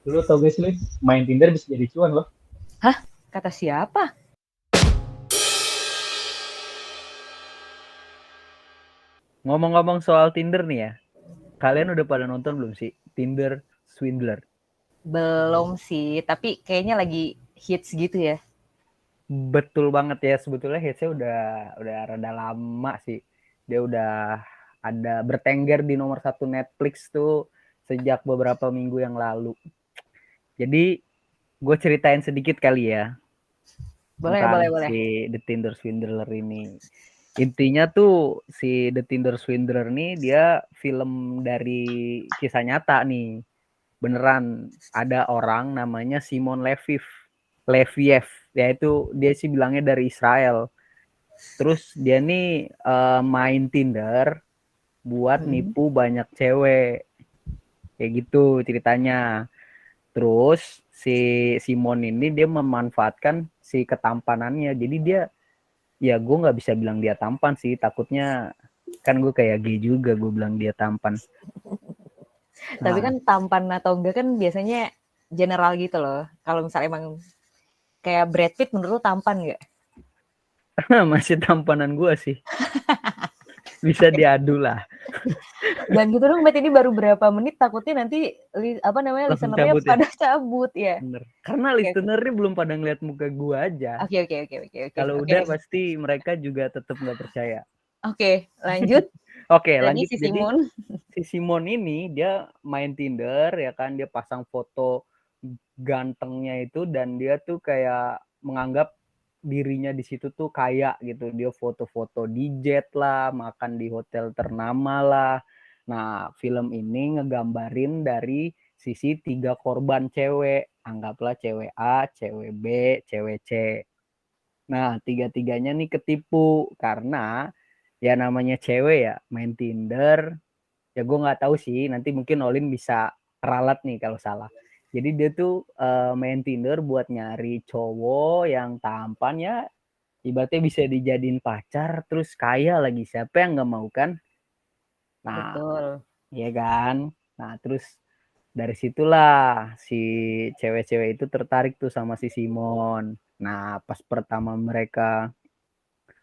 Lu tau gak sih, lu main Tinder bisa jadi cuan loh. Hah? Kata siapa? Ngomong-ngomong soal Tinder nih ya, kalian udah pada nonton belum sih Tinder Swindler? Belum sih, tapi kayaknya lagi hits gitu ya. Betul banget ya, sebetulnya hitsnya udah rada lama sih. Dia udah ada bertengger di nomor 1 Netflix tuh sejak beberapa minggu yang lalu. Jadi gue ceritain sedikit kali ya tentang Boleh. si The Tinder Swindler ini. Intinya tuh si The Tinder Swindler nih dia film dari kisah nyata nih. Beneran ada orang namanya Simon Leviev, yaitu dia sih bilangnya dari Israel. Terus dia nih main Tinder buat nipu banyak cewek, kayak gitu ceritanya. Terus si Simon ini dia memanfaatkan si ketampanannya, jadi dia, ya gue nggak bisa bilang dia tampan sih, takutnya kan gue kayak gay juga gue bilang dia tampan. Tapi kan tampan atau enggak kan biasanya general gitu loh. Kalau misalnya emang kayak Brad Pitt, menurut lu tampan nggak? Masih tampanan gue sih. Bisa diadu lah. Dan gitu dong, berarti ini baru berapa menit, takutnya nanti Langsung listenernya cabut ya? pada cabut ya. Bener. Karena Oke. listenernya belum pada ngeliat muka gue aja. Oke. Kalau udah pasti mereka juga tetap nggak percaya. Oke, lanjut. Oke, Tadi lanjut. si Jadi Simon. si Simon ini dia main Tinder ya kan, dia pasang foto gantengnya itu dan dia tuh kayak menganggap dirinya di situ tuh kaya gitu. Dia foto-foto di jet lah, makan di hotel ternama lah. Nah, film ini ngegambarin dari sisi 3 korban cewek. Anggaplah cewek A, cewek B, cewek C. Nah, tiga-tiganya nih ketipu karena ya namanya cewek ya main Tinder. Ya gue nggak tahu sih, nanti mungkin Olin bisa ralat nih kalau salah. Jadi dia tuh main Tinder buat nyari cowok yang tampan ya, ibaratnya bisa dijadiin pacar, terus kaya lagi, siapa yang nggak mau kan? Nah, Betul. ya kan. Nah, terus dari situlah si cewek-cewek itu tertarik tuh sama si Simon. Nah, pas pertama mereka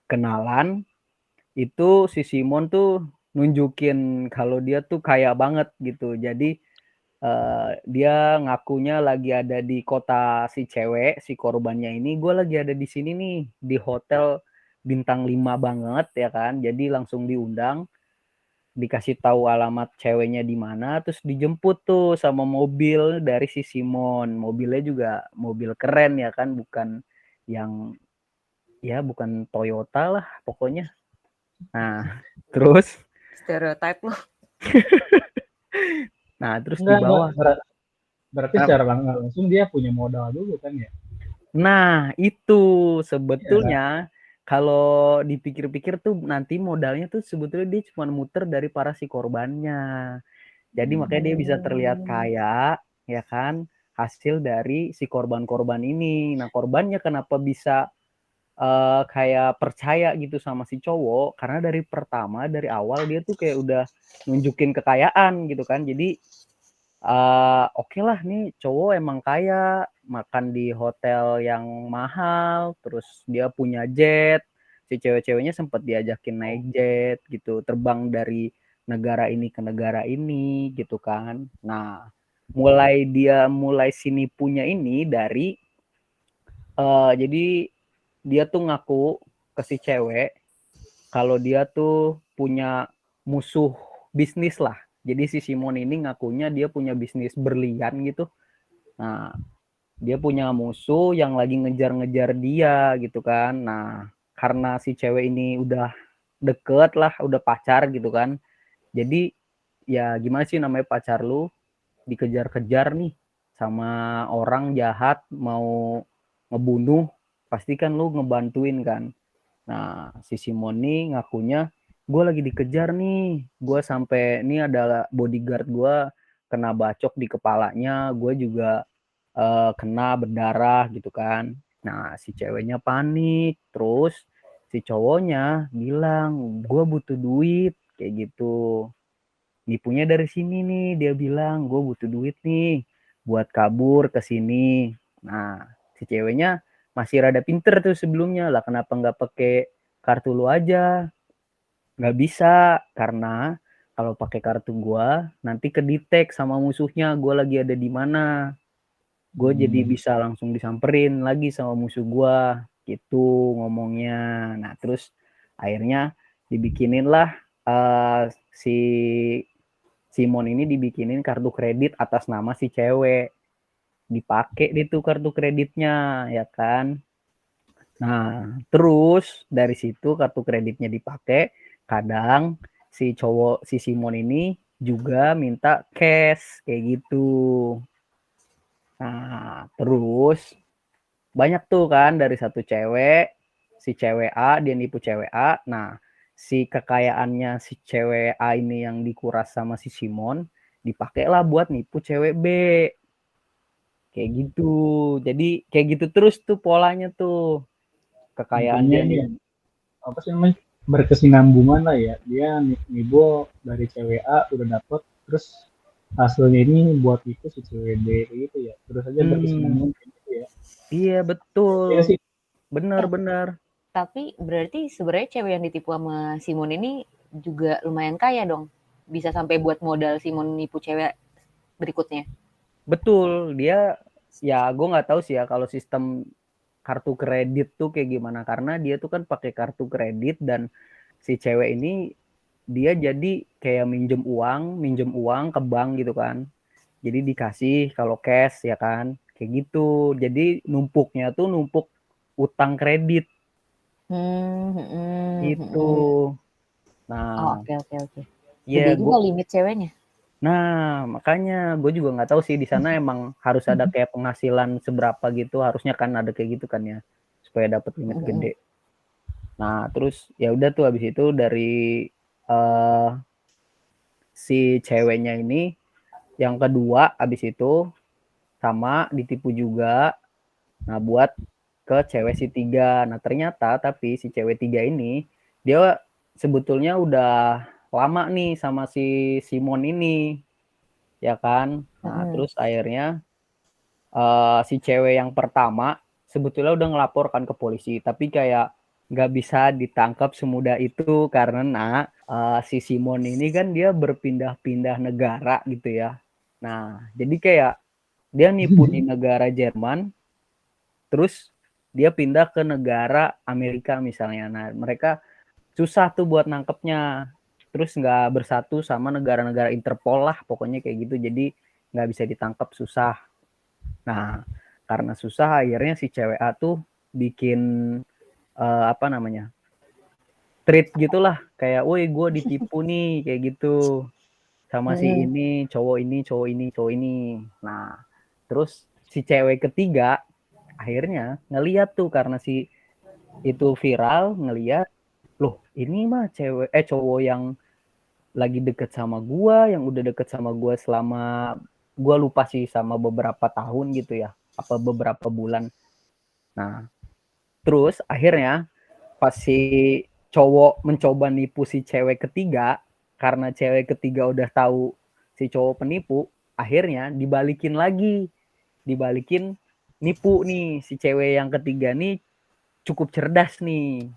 kenalan, itu si Simon tuh nunjukin kalau dia tuh kaya banget gitu. Jadi dia ngakunya lagi ada di kota si cewek, si korbannya ini. Gue lagi ada di sini nih, di hotel bintang 5 banget ya kan. Jadi langsung diundang, dikasih tahu alamat ceweknya di mana, terus dijemput tuh sama mobil dari si Simon. Mobilnya juga mobil keren ya kan, bukan yang ya bukan Toyota lah pokoknya. Nah, terus Stereotype lo. nah terus di Enggak, bawah. berarti secara langsung dia punya modal dulu kan ya. Nah, itu Iya. sebetulnya kalau dipikir-pikir tuh nanti modalnya tuh sebetulnya dia cuma muter dari para si korbannya. Jadi makanya dia bisa terlihat kaya, ya kan? Hasil dari si korban-korban ini. Nah, korbannya kenapa bisa kayak percaya gitu sama si cowok? Karena dari pertama, dari awal dia tuh kayak udah nunjukin kekayaan gitu kan. Jadi oke lah nih cowok emang kaya, makan di hotel yang mahal, terus dia punya jet. Si cewek-ceweknya sempat diajakin naik jet gitu, terbang dari negara ini ke negara ini gitu kan. Nah, mulai sini punya ini dari jadi dia tuh ngaku ke si cewek kalau dia tuh punya musuh bisnis lah. Jadi si Simon ini ngakunya dia punya bisnis berlian gitu. Nah, dia punya musuh yang lagi ngejar-ngejar dia gitu kan. Nah, karena si cewek ini udah deket lah, udah pacar gitu kan. Jadi ya gimana sih namanya pacar lu dikejar-kejar nih sama orang jahat mau ngebunuh, pasti kan lu ngebantuin kan. Nah, si Simon nih ngakunya gue lagi dikejar nih, gue sampai ini ada bodyguard gue kena bacok di kepalanya, gue juga kena berdarah gitu kan. Nah, si ceweknya panik, terus si cowoknya bilang gue butuh duit kayak gitu. Nipunya dari sini nih, dia bilang gue butuh duit nih, buat kabur ke sini. Nah, si ceweknya masih rada pinter tuh sebelumnya lah, kenapa nggak pakai kartu lu aja? Nggak bisa, karena kalau pakai kartu gua nanti kedetek sama musuhnya gua lagi ada di mana. Gue jadi bisa langsung disamperin lagi sama musuh gua gitu ngomongnya. Nah, terus akhirnya dibikinin lah si Simon ini dibikinin kartu kredit atas nama si cewek. Dipakai itu kartu kreditnya, ya kan? Nah, terus dari situ kartu kreditnya dipakai, kadang si Simon ini juga minta cash kayak gitu. Nah, terus banyak tuh kan dari satu cewek, si cewek A dia nipu cewek A. Nah, si kekayaannya si cewek A ini yang dikuras sama si Simon dipakailah buat nipu cewek B. Kayak gitu. Jadi kayak gitu terus tuh polanya tuh. Kekayaan Intinya dia ini nih. ya, apa sih namanya, berkesinambungan lah ya. Dia nipu dari cewek A udah dapet, terus hasilnya ini buat itu si cewek B gitu ya. Terus aja berkesinambungan kayak gitu ya. Iya betul. Iya sih. Benar-benar. Tapi berarti sebenarnya cewek yang ditipu sama Simon ini juga lumayan kaya dong. Bisa sampai buat modal Simon nipu cewek berikutnya. Betul, dia ya gue nggak tahu sih ya kalau sistem kartu kredit tuh kayak gimana, karena dia tuh kan pakai kartu kredit dan si cewek ini dia jadi kayak minjem uang ke bank gitu kan. Jadi dikasih kalau cash ya kan, kayak gitu. Jadi numpuk utang kredit itu. Nah, Oke. ya Gede gue juga limit ceweknya. Nah, makanya gue juga nggak tahu sih di sana emang harus ada kayak penghasilan seberapa gitu, harusnya kan ada kayak gitu kan ya, supaya dapat limit gede. Nah, terus ya udah tuh habis itu dari si ceweknya ini yang kedua habis itu sama ditipu juga. Nah, buat ke cewek si tiga. Nah, ternyata tapi si cewek tiga ini dia sebetulnya udah lama nih sama si Simon ini. Ya kan? Nah, terus akhirnya si cewek yang pertama sebetulnya udah ngelaporkan ke polisi, tapi kayak nggak bisa ditangkap semudah itu karena si Simon ini kan dia berpindah-pindah negara gitu ya. Nah, jadi kayak dia nipu di negara Jerman, terus dia pindah ke negara Amerika misalnya. Nah, mereka susah tuh buat nangkepnya. Terus nggak bersatu sama negara-negara Interpol lah, pokoknya kayak gitu. Jadi nggak bisa ditangkap, susah. Nah, karena susah akhirnya si cewek A tuh bikin apa namanya? Treat gitulah, kayak woi gue ditipu nih kayak gitu. Sama si ini, cowok ini. Nah, terus si cewek ketiga akhirnya ngeliat tuh karena si itu viral, ngeliat loh ini mah cowok yang lagi deket sama gua, yang udah deket sama gua selama gua lupa sih sama beberapa tahun gitu ya, apa beberapa bulan. Nah, terus akhirnya pas si cowok mencoba nipu si cewek ketiga, karena cewek ketiga udah tahu si cowok penipu, akhirnya dibalikin nipu nih si cewek yang ketiga nih cukup cerdas nih.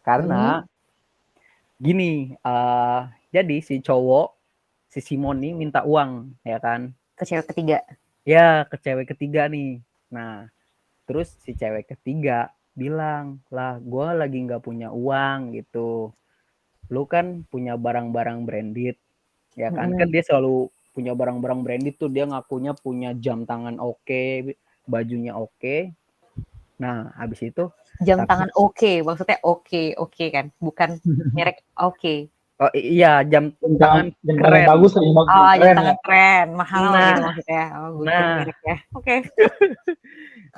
Karena gini, jadi si Simon nih minta uang ya kan Ke cewek ketiga. ya ke cewek ketiga nih. Nah, terus si cewek ketiga bilang lah gue lagi nggak punya uang gitu, lu kan punya barang-barang branded ya kan. Kan dia selalu punya barang-barang branded tuh, dia ngakunya punya jam tangan oke, bajunya oke. Nah habis itu Jam tangan oke, maksudnya oke kan, bukan merek oke. oh iya jam tangan keren. Bagus nih, bagus. Oh, jam Keren ya. tangan keren, mahal Nah. gitu maksudnya. Oh, gue Nah. merek ya. Oke.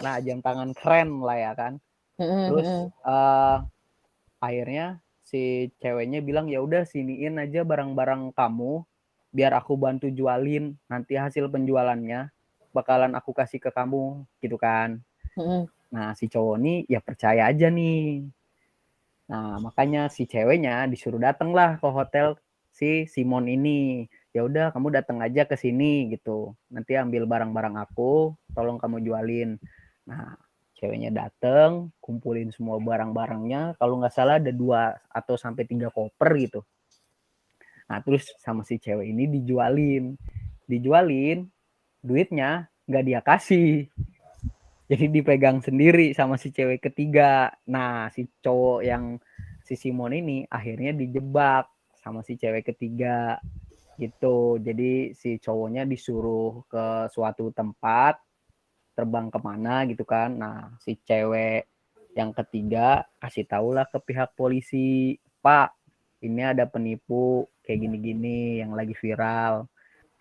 Nah, jam tangan keren lah ya kan. Terus akhirnya si ceweknya bilang ya udah siniin aja barang-barang kamu biar aku bantu jualin, nanti hasil penjualannya bakalan aku kasih ke kamu gitu kan. Nah, si cowok nih ya percaya aja nih. Nah, makanya si ceweknya disuruh datang lah ke hotel si Simon ini. ya udah kamu datang aja ke sini gitu, nanti ambil barang-barang aku, tolong kamu jualin. Nah ceweknya dateng, kumpulin semua barang-barangnya, kalau nggak salah ada 2 atau sampai 3 koper gitu. Nah terus sama si cewek ini dijualin, duitnya nggak dia kasih, jadi dipegang sendiri sama si cewek ketiga. Nah si cowok yang si Simon ini akhirnya dijebak sama si cewek ketiga gitu. Jadi si cowoknya disuruh ke suatu tempat, terbang kemana gitu kan. Nah si cewek yang ketiga kasih tahulah ke pihak polisi, Pak ini ada penipu kayak gini-gini yang lagi viral.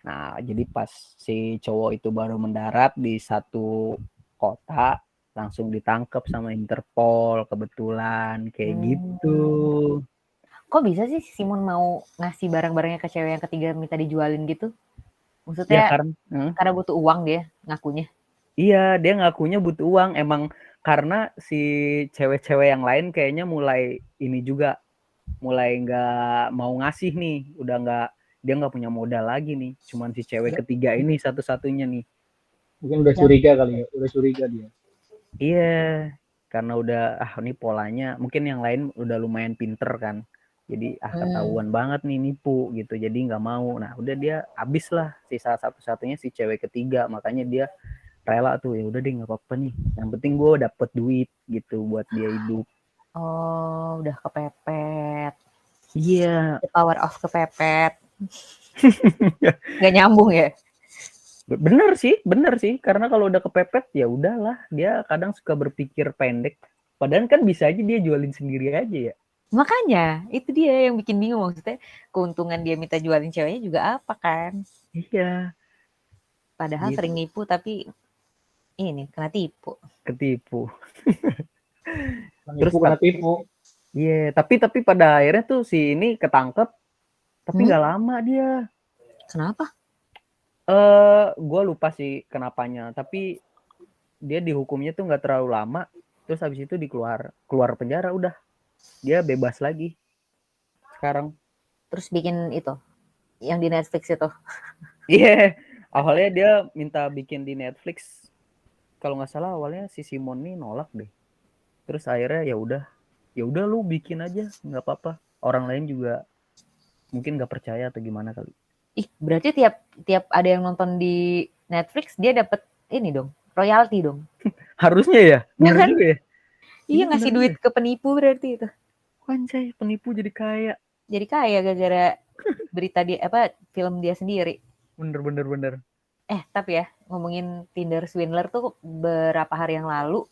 Nah jadi pas si cowok itu baru mendarat di satu kota, langsung ditangkap sama Interpol kebetulan kayak gitu. Kok bisa sih Simon mau ngasih barang-barangnya ke cewek yang ketiga minta dijualin gitu? Ya Maksudnya karena butuh uang dia ngakunya. iya dia ngakunya butuh uang, emang karena si cewek-cewek yang lain kayaknya mulai ini juga, mulai nggak mau ngasih nih, udah nggak, dia nggak punya modal lagi nih, cuman si cewek ketiga ini satu-satunya nih. Mungkin udah curiga kali ya, udah curiga dia. Iya, karena udah ini polanya, mungkin yang lain udah lumayan pinter kan, jadi ketahuan banget nih nipu gitu, jadi nggak mau. Nah udah dia habis lah sisa satu-satunya si cewek ketiga, makanya dia rela tuh, ya udah deh nggak apa-apa nih, yang penting gue dapet duit gitu buat dia hidup. Oh, udah kepepet. Iya. The power of kepepet. Gak nyambung ya? Bener sih, karena kalau udah kepepet ya udahlah, dia kadang suka berpikir pendek, padahal kan bisa aja dia jualin sendiri aja ya. Makanya itu dia yang bikin bingung, maksudnya keuntungan dia minta jualin ceweknya juga apa kan? Iya. Padahal Gitu. sering nipu tapi ini kena tipu. Ketipu. Terus kena tipu. Iya, tapi pada akhirnya tuh si ini ketangkep, tapi nggak lama dia. Kenapa? Gue lupa sih kenapanya, tapi dia dihukumnya tuh nggak terlalu lama, terus habis itu keluar penjara, udah dia bebas lagi sekarang. Terus bikin itu yang di Netflix itu. Iya, awalnya dia minta bikin di Netflix, kalau nggak salah awalnya si Simon nih nolak deh, terus akhirnya ya udah lu bikin aja nggak apa-apa, orang lain juga mungkin nggak percaya atau gimana kali. Ih, berarti tiap ada yang nonton di Netflix dia dapat ini dong, royalti dong. Harusnya ya, bener kan? juga ya. Iya, ngasih duit ke penipu berarti itu. Anjay, penipu jadi kaya. Jadi kaya gara-gara berita dia film dia sendiri. Bener. Tapi ya ngomongin Tinder swindler tuh beberapa hari yang lalu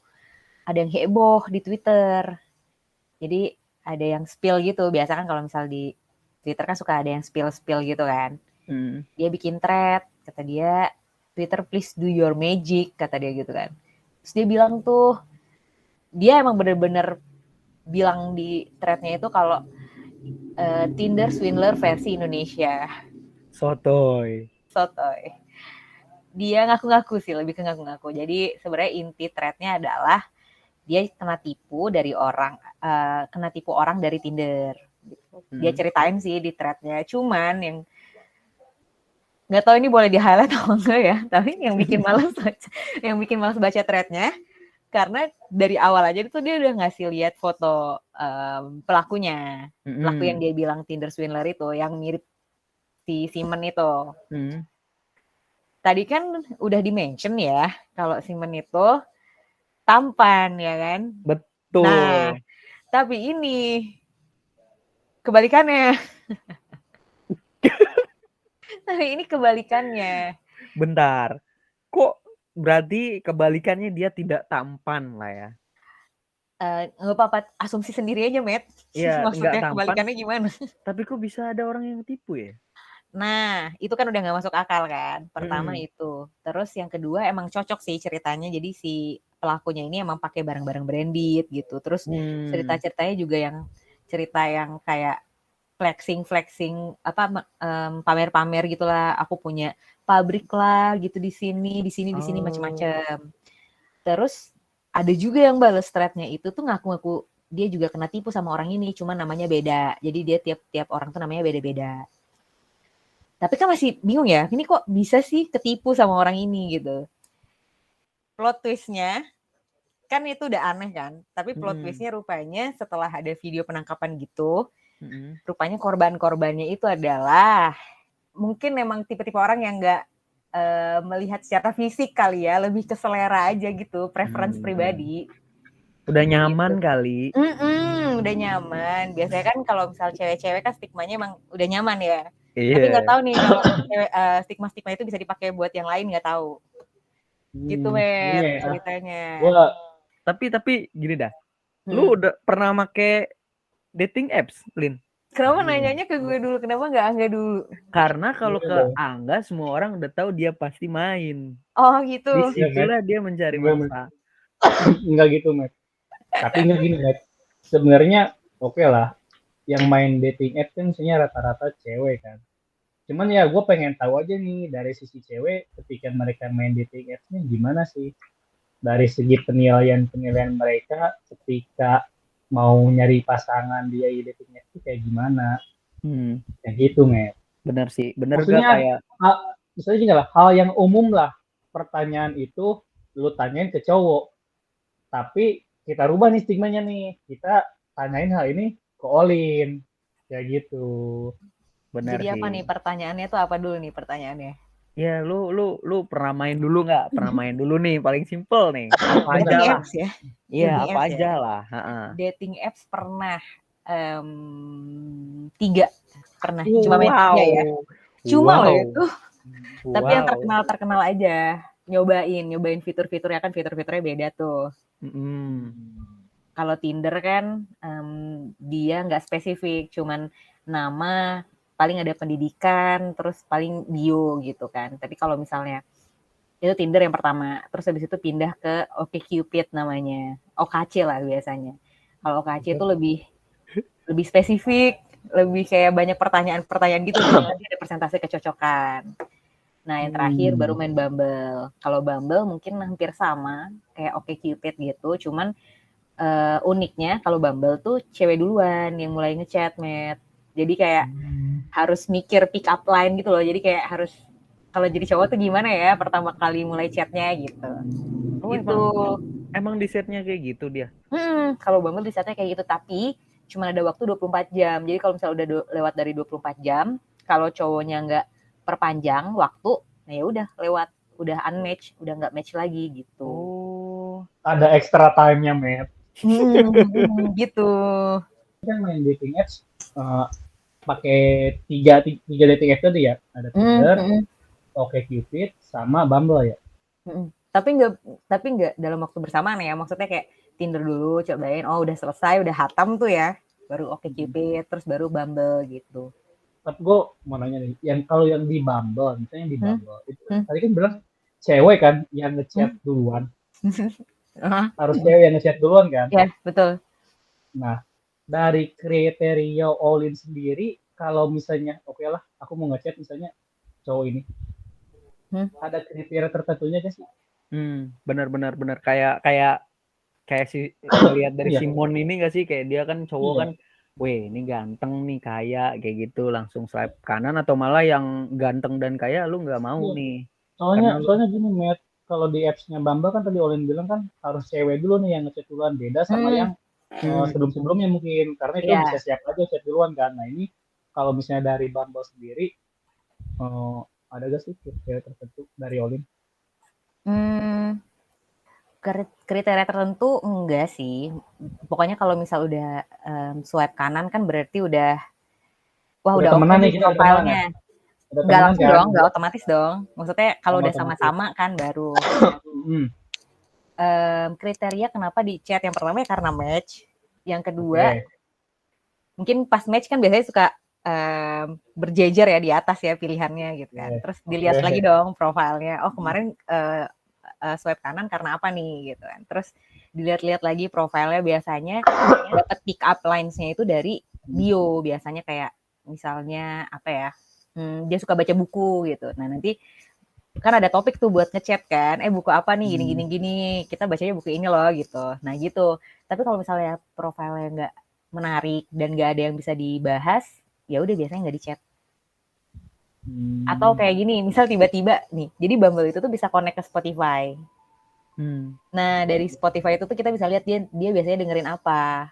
ada yang heboh di Twitter. Jadi ada yang spill gitu. Biasa kan kalau misal di Twitter kan suka ada yang spill gitu kan. Dia bikin thread, kata dia, Twitter please do your magic, kata dia gitu kan. Terus dia bilang tuh, dia emang bener-bener bilang di threadnya itu kalau Tinder swindler versi Indonesia. Sotoy. Dia ngaku-ngaku sih, lebih ke ngaku-ngaku. Jadi sebenarnya inti threadnya adalah dia kena tipu orang dari Tinder. Gitu. Dia ceritain sih di threadnya. Cuman yang nggak tahu ini boleh di highlight atau enggak ya, tapi yang bikin malas baca threadnya karena dari awal aja itu dia udah ngasih lihat foto pelakunya, pelaku yang dia bilang Tinder swindler itu, yang mirip si Simon itu. Tadi kan udah di-mention ya kalau Simon itu tampan ya kan. Betul. Nah, tapi ini kebalikannya. Tapi ini kebalikannya. Bentar. Kok berarti kebalikannya dia tidak tampan lah ya? Nggak apa-apa, asumsi sendiri aja, Matt. Iya, maksudnya tampan, kebalikannya gimana? Tapi kok bisa ada orang yang tipu ya? Nah, itu kan udah nggak masuk akal kan. Pertama itu. Terus yang kedua emang cocok sih ceritanya. Jadi si pelakunya ini emang pakai barang-barang branded gitu. Terus cerita-ceritanya juga yang cerita yang kayak flexing pamer-pamer gitulah. Aku punya pabrik lah gitu di sini macam-macam. Terus ada juga yang balas threadnya itu tuh ngaku-ngaku dia juga kena tipu sama orang ini, cuma namanya beda. Jadi dia tiap orang tuh namanya beda-beda. Tapi kan masih bingung ya, ini kok bisa sih ketipu sama orang ini gitu. Plot twistnya kan itu udah aneh kan, tapi plot twistnya rupanya setelah ada video penangkapan gitu, rupanya korban-korbannya itu adalah mungkin memang tipe-tipe orang yang nggak melihat secara fisik kali ya, lebih ke selera aja gitu, preference pribadi. Udah nyaman Gitu. kali. Udah nyaman. Biasanya kan kalau misal cewek-cewek kan stigmanya emang udah nyaman ya. Iya. Tapi nggak tahu nih kalau stigma-stigma itu bisa dipakai buat yang lain, nggak tahu. Gitu Met ceritanya. Tapi gini dah. Lu udah pernah make dating apps, Lin? Kenapa nanyanya ke gue dulu? Kenapa nggak Angga dulu? Karena kalau ke Angga semua orang udah tahu dia pasti main. Oh gitu. Disitulah dia mencari masa. Enggak gitu, Met. Tapi enggak gini, Met. Sebenarnya oke lah. Yang main dating app kan misalnya rata-rata cewek kan. Cuman ya gue pengen tahu aja nih dari sisi cewek ketika mereka main dating apps-nya gimana sih? Dari segi penilaian mereka ketika mau nyari pasangan dia di dating apps itu kayak gimana? Ya gitu, Met. Bener sih, bener maksudnya, gak kayak misalnya gini lah, hal yang umum lah, pertanyaan itu lu tanyain ke cowok, tapi kita rubah nih stigmanya nih, kita tanyain hal ini ke Olin, kayak gitu. Bener. Jadi sih. apa nih pertanyaannya tuh apa dulu nih pertanyaannya? Ya lu pernah main dulu nggak? Pernah main dulu nih, paling simple nih. Apa aja Dating lah. apps ya? Iya, Dating apa apps aja ya? lah. Dating apps pernah 3 pernah. Wow. Cuma main 3 ya. Cuma loh itu. Tapi yang terkenal aja. Nyobain fitur-fiturnya kan fitur-fiturnya beda tuh. Kalau Tinder kan dia nggak spesifik, cuman nama, paling ada pendidikan, terus paling bio gitu kan. Tapi kalau misalnya itu Tinder yang pertama, terus habis itu pindah ke OkCupid namanya, OKC lah biasanya. Kalau OKC itu lebih spesifik, lebih kayak banyak pertanyaan gitu, nanti ada persentase kecocokan. Nah yang terakhir baru main Bumble. Kalau Bumble mungkin hampir sama kayak OkCupid gitu, cuman uniknya kalau Bumble tuh cewek duluan yang mulai ngechat, Met. Jadi kayak harus mikir pick up line gitu loh. Jadi kayak harus kalau jadi cowok tuh gimana ya pertama kali mulai chatnya gitu. Gitu. Emang di setnya kayak gitu dia? Kalau Bumble di setnya kayak gitu, tapi cuma ada waktu 24 jam. Jadi kalau misalnya udah lewat dari 24 jam, kalau cowoknya nggak perpanjang waktu, nah ya udah lewat, udah unmatch, udah nggak match lagi gitu. Ada extra time-nya, Met. Gitu. Kan main dating apps pakai tiga dating apps tadi ya, ada Tinder, OkCupid, sama Bumble ya. Tapi nggak dalam waktu bersamaan ya, maksudnya kayak Tinder dulu cobain, oh udah selesai, udah hatam tuh ya, baru OkCupid, terus baru Bumble gitu. Tapi gue mau nanya nih, kalau yang di Bumble, misalnya di Bumble, itu tadi kan bilang cewek kan yang ngechat duluan. Harus cewek yang ngechat duluan kan? Iya, betul. Nah, dari kriteria Olin sendiri, kalau misalnya, oke lah, aku mau ngechat misalnya cowok ini, ada kriteria tertentunya gak sih? Benar. Kayak si lihat dari Simon ini gak sih, kayak dia kan cowok kan, weh ini ganteng nih, kaya, kayak gitu, langsung swipe kanan, atau malah yang ganteng dan kaya lu nggak mau nih? Soalnya gini, Matt, kalau di apps-nya Bumble kan tadi Olin bilang kan harus cewek dulu nih yang ngechat duluan, beda sama yang sebelum-sebelumnya mungkin, karena itu bisa siap aja chat duluan kan. Nah ini kalau misalnya dari Bumble sendiri, ada gak sih kriteria tertentu dari Olin? Kriteria tertentu enggak sih. Pokoknya kalau misal udah swipe kanan kan berarti udah temenan nih kita profilnya. Enggak langsung dong, enggak otomatis dong. Maksudnya kalau udah sama-sama kan baru. Kriteria kenapa di chat, yang pertama ya karena match. Yang kedua, mungkin pas match kan biasanya suka berjejer ya di atas ya pilihannya gitu kan. Terus dilihat lagi dong profilnya. Oh kemarin swipe kanan karena apa nih gitu kan. Terus dilihat-lihat lagi profilnya, biasanya dapat pick up lines-nya itu dari bio, biasanya kayak misalnya apa ya, dia suka baca buku gitu. Nah nanti kan ada topik tuh buat ngechat kan, buku apa nih gini, kita bacanya buku ini loh gitu. Nah gitu. Tapi kalau misalnya profilnya nggak menarik dan nggak ada yang bisa dibahas, ya udah biasanya nggak di chat. Atau kayak gini, misal tiba-tiba nih, jadi Bumble itu tuh bisa connect ke Spotify. Nah dari Spotify itu tuh kita bisa lihat dia biasanya dengerin apa.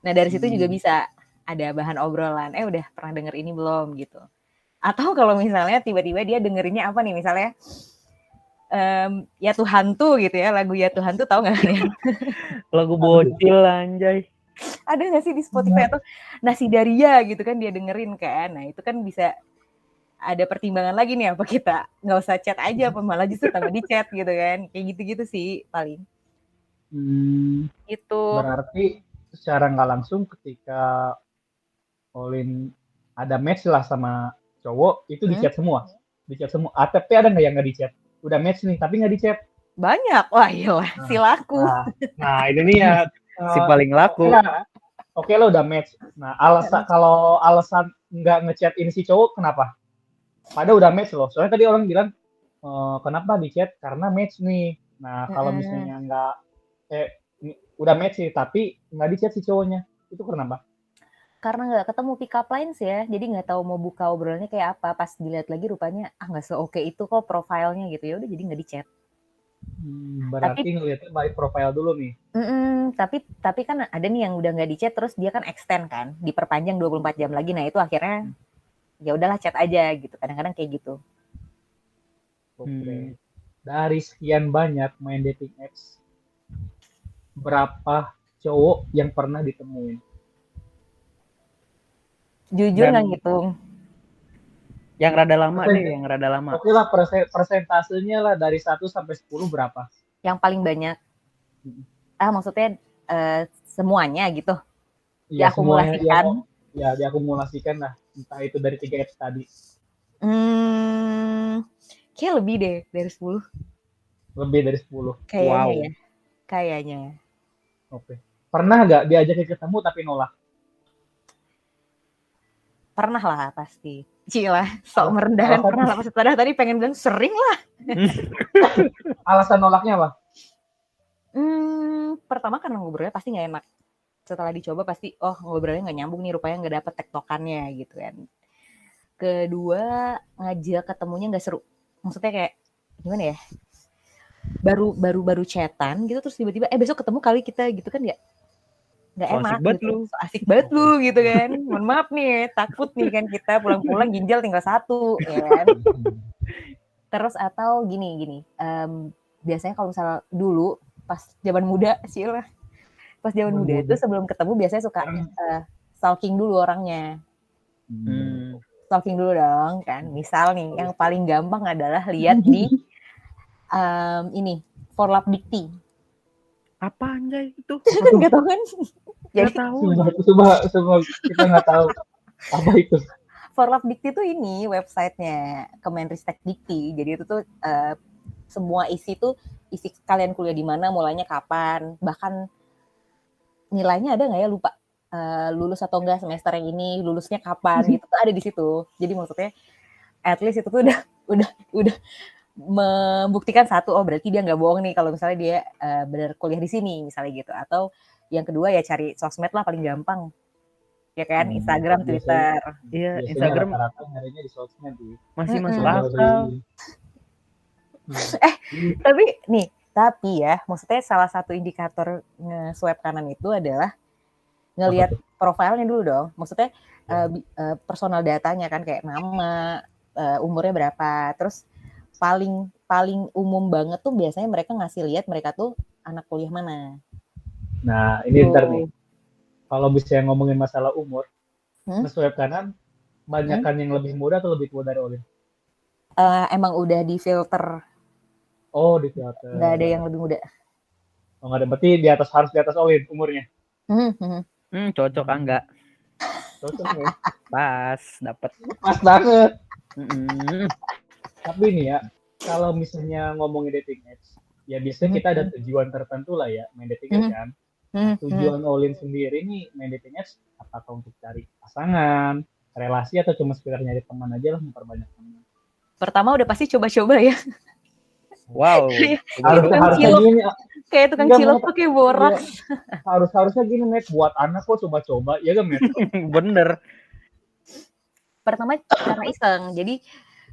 Nah dari situ juga bisa ada bahan obrolan. Udah pernah denger ini belum gitu. Atau kalau misalnya tiba-tiba dia dengerinnya apa nih, misalnya Ya Tuhan tuh gitu ya, lagu Ya Tuhan tuh tahu nggak kalian? Lagu bocil anjay. Ada nggak sih di Spotify tuh Nasi Daria gitu kan dia dengerin kan. Nah itu kan bisa ada pertimbangan lagi nih, apa kita nggak usah chat aja apa malah justru tambah di chat gitu kan, kayak gitu-gitu sih paling. Itu Berarti secara nggak langsung ketika Olin ada match lah sama cowok itu di chat semua, ATP ada nggak yang nggak di chat? Udah match nih tapi nggak di chat? banyak. Wah iyalah, si laku. Nah ini nih ya Si paling laku. Oke lo udah match. Nah kalau alasan nggak ngechat ini si cowok kenapa? Padahal udah match loh. Soalnya tadi orang bilang kenapa di chat? Karena match nih. Nah kalau misalnya nggak udah match sih tapi nggak di chat si cowoknya, itu kenapa? Karena nggak ketemu pick up lines ya, jadi nggak tahu mau buka obrolannya kayak apa. Pas dilihat lagi rupanya nggak se-oke itu kok profilnya gitu, ya udah jadi nggak di chat. Berarti ngeliatnya by profile dulu nih. Tapi kan ada nih yang udah nggak di chat terus dia kan extend kan, diperpanjang 24 jam lagi. Nah itu akhirnya ya udahlah chat aja gitu. Kadang-kadang kayak gitu. Oke. Dari sekian banyak main dating apps, berapa cowok yang pernah ditemuin? Jujur nggak ngitung. Yang rada lama deh, yang rada lama. Oke lah, persentasenya lah dari 1 sampai 10 berapa? Yang paling banyak. Maksudnya semuanya gitu. Ya, diakumulasikan. Ya, diakumulasikan lah. Entah itu dari 3 apps tadi. Kayak lebih deh dari 10. Lebih dari 10. Kayaknya ya. Kayaknya. Oke. Pernah nggak diajak ketemu tapi nolak? Pernah lah pasti. Cila, sok merendahkan pernah lah. Padahal tadi pengen bilang sering lah. Alasan nolaknya apa? Pertama karena ngobrolnya pasti nggak enak. Setelah dicoba pasti, ngobrolnya nggak nyambung nih, rupanya nggak dapet tektokannya gitu kan. Kedua, ngajak ketemunya nggak seru. Maksudnya kayak gimana ya? Baru chatan gitu terus tiba-tiba besok ketemu kali kita gitu kan ya. Nggak enak gitu. So asik banget lu gitu kan. Mohon maaf nih, takut nih kan kita pulang-pulang ginjal tinggal 1 ya kan. Terus atau gini, biasanya kalau misalnya dulu pas zaman muda sih lah, pas zaman muda itu sebelum ketemu biasanya suka stalking dulu orangnya. Stalking dulu dong kan. Misal nih yang paling gampang adalah lihat di ini For Love Dikti. Apa anjay itu? Nggak tahu kan? Jadi tahu. Semua kita nggak tahu apa itu. For Love Dikti tuh ini websitenya Kemenristek Dikti. Jadi itu tuh semua isi kalian kuliah di mana, mulainya kapan, bahkan nilainya ada nggak ya, lupa. Lulus atau enggak semester yang ini, lulusnya kapan, gitu tuh ada di situ. Jadi maksudnya at least itu tuh udah membuktikan satu, berarti dia nggak bohong nih kalau misalnya dia benar kuliah di sini misalnya gitu. Atau yang kedua ya cari sosmed lah paling gampang. Ya kan, Instagram, Twitter. Iya, Instagram rata-rata nyarinya di sosmed tuh. Masih masuk akal. Tapi ya, maksudnya salah satu indikator nge-swipe kanan itu adalah ngelihat profilnya dulu dong. Maksudnya personal datanya kan, kayak nama, umurnya berapa. Terus paling umum banget tuh biasanya mereka ngasih lihat mereka tuh anak kuliah mana. Nah, ini ntar nih. Kalau bisa ngomongin masalah umur, nge-swipe kanan, banyakan yang lebih muda atau lebih tua dari Olin? Emang udah di filter. Oh, di filter. Nggak ada yang lebih muda. Oh, nggak ada. Berarti harus di atas Olin umurnya. Cocok enggak? Cocok nih. Pas, dapat. Pas banget. Tapi nih ya, kalau misalnya ngomongin dating apps, ya biasanya kita ada tujuan tertentu lah ya main dating apps kan. Tujuan Olin sendiri nih main dating apps apakah untuk cari pasangan, relasi, atau cuma sekedar nyari teman aja lah, memperbanyak teman? Pertama udah pasti coba-coba ya. Wow. Harusnya gini. Kayak tukang cilok pakai borak. Harusnya gini, Met, buat anak kok coba-coba, ya kan, Met? Bener. pertama karena iseng. Jadi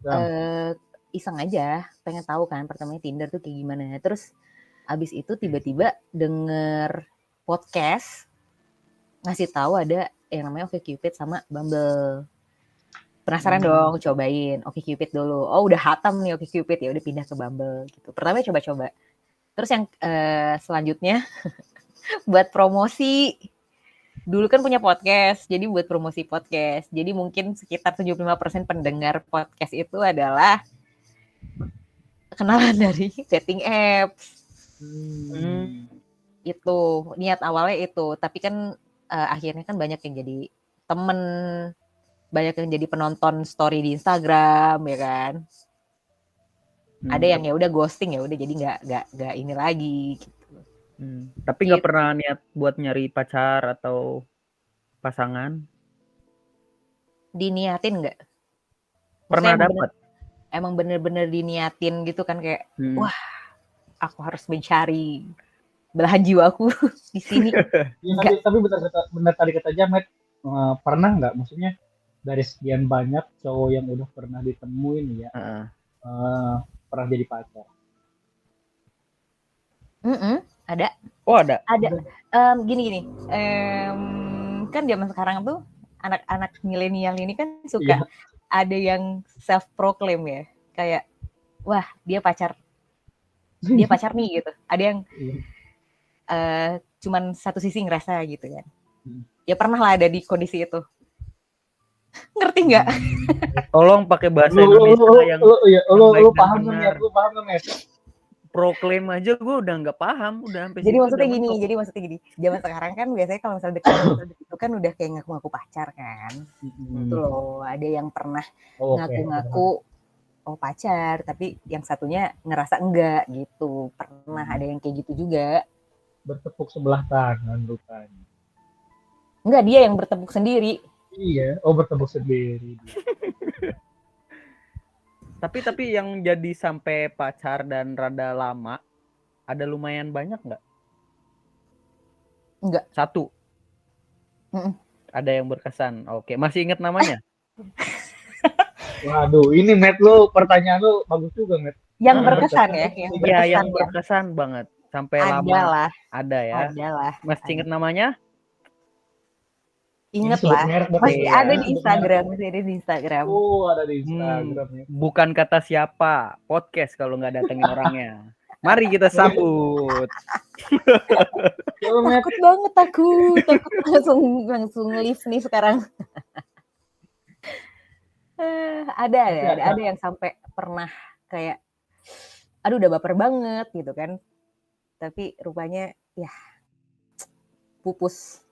Nah, iseng aja, pengen tahu kan pertamanya Tinder tuh kayak gimana. Terus abis itu tiba-tiba denger podcast ngasih tahu ada yang namanya OkCupid sama Bumble. Penasaran dong, cobain OkCupid dulu. Oh, udah hatam nih OkCupid, ya udah pindah ke Bumble gitu. Pertama coba-coba. Terus yang selanjutnya buat promosi. Dulu kan punya podcast, jadi buat promosi podcast. Jadi mungkin sekitar 75% pendengar podcast itu adalah kenalan dari dating apps. Itu niat awalnya itu, tapi kan akhirnya kan banyak yang jadi temen, banyak yang jadi penonton story di Instagram, ya kan. Ada yang ya udah ghosting, ya udah jadi nggak ini lagi gitu. Tapi nggak pernah niat buat nyari pacar atau pasangan? Diniatin nggak? Pernah dapat? Emang bener-bener diniatin gitu kan, kayak wah, aku harus mencari belahan jiwaku di sini. Ya, tapi benar tadi kata Jamet, pernah nggak, maksudnya dari sekian banyak cowok yang udah pernah ditemuin ya, pernah jadi pacar? Ada. Oh, ada. Gini. Kan zaman sekarang tuh anak-anak milenial ini kan suka ada yang self proclaim ya, kayak wah dia pacar nih gitu. Ada yang cuman satu sisi ngerasa gitu kan. Ya pernah lah ada di kondisi itu. Ngerti nggak? Tolong pakai bahasa Indonesia yang lu paham nggak, Lu paham nggak? Proklaim aja gue udah nggak paham, udah sampai jadi maksudnya gini, zaman sekarang kan biasanya kalau misalnya dekat itu kan udah kayak ngaku-ngaku pacar kan. Itu loh, ada yang pernah ngaku-ngaku pacar, tapi yang satunya ngerasa enggak gitu. Pernah ada yang kayak gitu juga. Bertepuk sebelah tangan rupanya. Enggak, dia yang bertepuk sendiri. Iya, bertepuk sendiri. Tapi yang jadi sampai pacar dan rada lama, ada lumayan banyak nggak? Enggak. 1. Ada yang berkesan. Oke, masih ingat namanya? Waduh, ini Matt, lu pertanyaan lu bagus juga, Matt. Yang berkesan ya? Iya, yang berkesan banget. Sampai lama. Ada ya? Adalah. Masih ingat namanya? Ingat lah, masih ada di Instagram. Oh, ada di Instagram ya. Bukan kata siapa, podcast kalau nggak datengin orangnya. Mari kita sambut. Takut banget, takut langsung live nih sekarang. Ada yang sampai pernah kayak, aduh udah baper banget gitu kan, tapi rupanya ya pupus.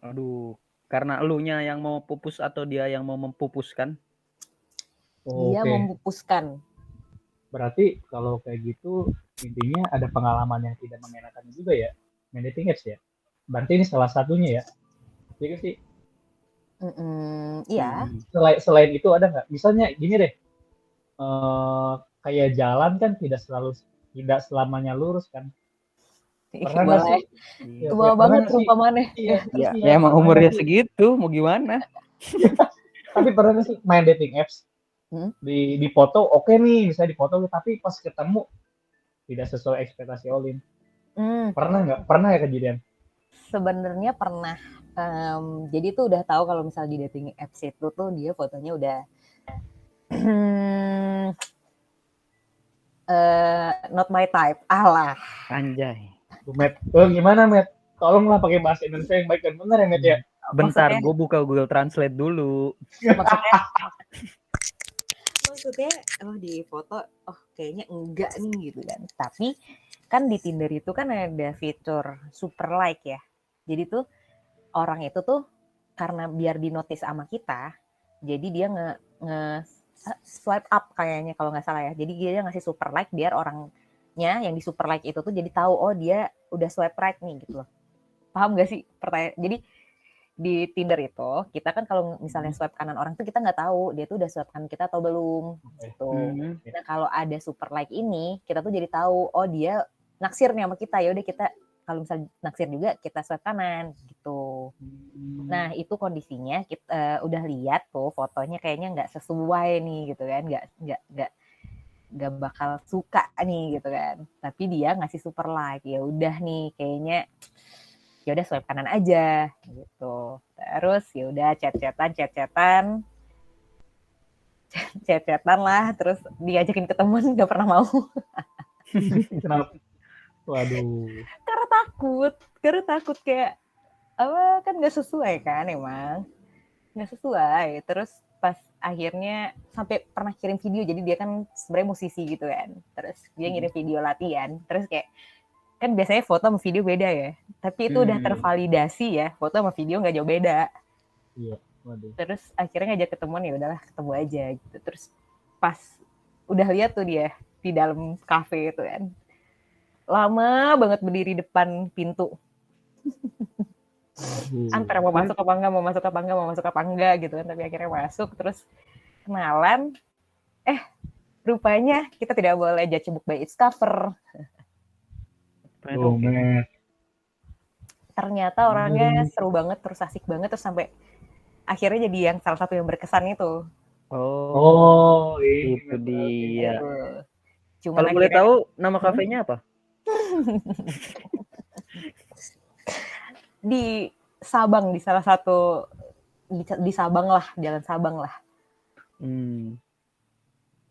Aduh, karena elunya yang mau pupus atau dia yang mau mempupuskan? Dia mempupuskan. Berarti kalau kayak gitu intinya ada pengalaman yang tidak mengenakan juga ya, main dating apps ya. Berarti ini salah satunya ya. Iya sih. Iya. Selain itu ada nggak? Misalnya gini deh, kayak jalan kan tidak selamanya lurus kan. Pernah nggak sih? Tua banget perumpamannya. Iya, emang umurnya segitu, mau gimana? Tapi pernah nggak sih main dating apps? Di foto oke nih, bisa di foto, tapi pas ketemu tidak sesuai ekspektasi Olin. Pernah nggak? Pernah ya kejadian? Sebenarnya pernah. Jadi tuh udah tahu kalau misal di dating apps itu tuh dia fotonya udah not my type. Alah. Anjay. Matt, gimana Matt? Tolonglah pakai bahasa Indonesia yang baik dan benar ya Matt ya. Bentar, gue buka Google Translate dulu. Maksudnya di foto, kayaknya enggak nih gitu kan. Tapi kan di Tinder itu kan ada fitur super like ya. Jadi tuh orang itu tuh karena biar di notice sama kita, jadi dia nge swipe up kayaknya kalau nggak salah ya. Jadi dia ngasih super like biar orangnya yang di super like itu tuh jadi tahu dia udah swipe right nih gitu loh. Paham gak sih pertanyaan? Jadi di Tinder itu kita kan kalau misalnya swipe kanan orang tuh kita nggak tahu dia tuh udah swipe kanan kita atau belum gitu. Nah kalau ada super like ini kita tuh jadi tahu dia naksir nih sama kita, ya udah kita kalau misal naksir juga kita swipe kanan gitu. Nah itu kondisinya kita udah lihat tuh fotonya kayaknya nggak sesuai nih gitu kan, nggak bakal suka nih gitu kan. Tapi dia ngasih super like, ya udah nih kayaknya ya udah swipe kanan aja gitu. Terus ya udah chat-chatan lah, terus diajakin ketemuan nggak pernah mau. Kenapa? Waduh. Karena takut kayak apa kan nggak sesuai kan, emang nggak sesuai. Terus pas akhirnya sampai pernah kirim video, jadi dia kan sebenarnya musisi gitu kan, terus dia ngirim video latihan, terus kayak kan biasanya foto sama video beda ya, tapi itu udah tervalidasi ya, foto sama video nggak jauh beda. Iya. Waduh. Terus akhirnya ngajak ketemuan, ya udahlah ketemu aja gitu. Terus pas udah lihat tuh dia di dalam kafe itu kan, lama banget berdiri depan pintu, antara mau masuk apa enggak gitu kan. Tapi akhirnya masuk, terus kenalan. Rupanya kita tidak boleh judge book by its cover. Oh, man. Ternyata orangnya seru banget, terus asik banget, terus sampai akhirnya jadi yang salah satu yang berkesan itu. Oh, itu dia. Cuman kalau boleh tahu nama kafenya apa? Di Sabang, di salah satu di Sabang lah, Jalan Sabang lah.